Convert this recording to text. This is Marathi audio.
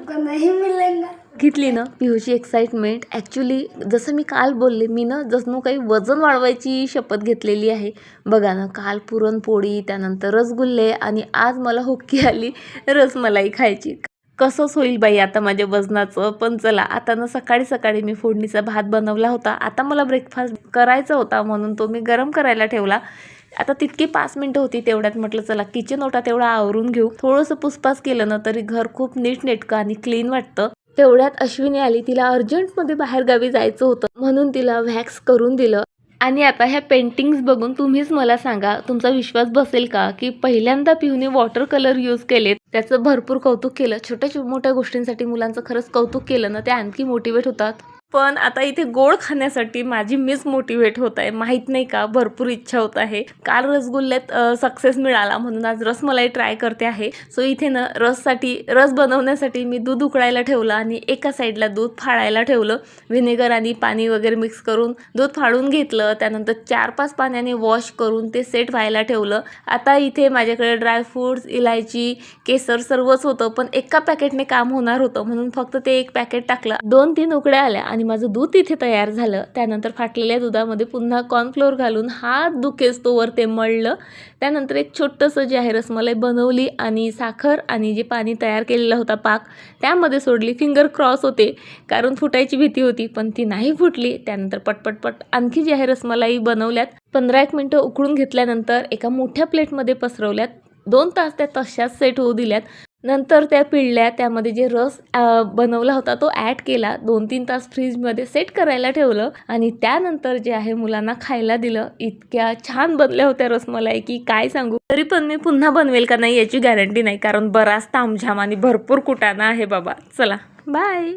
तुमको नहीं मिलेगा। घेतली ना पिहूची एक्साइटमेंट. ॲक्च्युली जसं मी काल बोलले, मी ना जसं काही वजन वाढवायची शपथ घेतलेली आहे. बघा ना, काल पुरणपोळी, त्यानंतर रसगुल्ले आणि आज मला हुक्की आली रसमलाई खायची. कसंच होईल बाई आता माझ्या वजनाचं. पण चला, आता ना सकाळी सकाळी मी फोडणीचा भात बनवला होता. आता मला ब्रेकफास्ट करायचा होता म्हणून तो मी गरम करायला ठेवला. आता तितकी 5 मिनटं होती, तेवढ्यात म्हटलं चला किचन ओटा तेवढा आवरून घेऊ. थोडंसं पुसपास केलं ना तरी घर खूप नीटनेटकं आणि क्लीन वाटतं. तेवढ्यात अश्विनी आली. तिला अर्जंटमध्ये बाहेरगावी जायचं होतं म्हणून तिला वॅक्स करून दिलं. आणि आता ह्या पेंटिंग्स बघून तुम्हीच मला सांगा, तुमचा विश्वास बसेल का की पहिल्यांदा पिहूने वॉटर कलर यूज केलेत. त्याचं भरपूर कौतुक केलं. छोट्या मोठ्या गोष्टींसाठी मुलांचं खरंच कौतुक केलं ना, ते आणखी मोटिवेट होतात. पण आता इथे गोड खाण्यासाठी माझी मिस मोटिवेट होत आहे. माहीत नाही का, भरपूर इच्छा होत आहे. काल रसगुल्ल्यात सक्सेस मिळाला म्हणून आज रसमलाई ट्राय करते आहे. सो इथे ना रस बनवण्यासाठी मी दूध उकळायला ठेवलं आणि एका साईडला दूध फाळायला ठेवलं. व्हिनेगर आणि पाणी वगैरे मिक्स करून दूध फाळून घेतलं. त्यानंतर 4-5 पाण्याने वॉश करून ते सेट व्हायला ठेवलं. आता इथे माझ्याकडे ड्रायफ्रूट्स, इलायची, केसर सर्वच होतं, पण एका पॅकेटने काम होणार होतं म्हणून फक्त ते एक पॅकेट टाकलं. 2-3 उकड्या आल्या आणि माझं दूध इथे तयार झालं. त्यानंतर फाटलेल्या दुधामध्ये पुन्हा कॉर्नफ्लोअर घालून हात दुखेस तोवर ते मळलं. त्यानंतर एक छोटंसं जे आहे रसमलाई बनवली आणि साखर आणि जे पाणी तयार केलेला होता पाक त्यामध्ये सोडली. फिंगर क्रॉस होते कारण फुटायची भीती होती, पण ती नाही फुटली. त्यानंतर पटपट आणखी जे आहे रसमलाई बनवल्यात. 15-1 मिनटं उकळून घेतल्यानंतर एका मोठ्या प्लेटमध्ये पसरवल्यात. 2 तास त्या तशाच सेट होऊ दिल्यात. नंतर त्या पिळल्या. त्यामध्ये जे रस बनवला होता तो ॲड केला. 2-3 तास फ्रीजमध्ये सेट करायला ठेवलं आणि त्यानंतर जे आहे मुलांना खायला दिलं. इतक्या छान बनल्या होत्या रसमलाई की काय सांगू. तरी पण मी पुन्हा बनवेल का नाही याची गॅरंटी नाही, कारण बराच तामझाम आणि भरपूर कुटाणा आहे बाबा. चला बाय.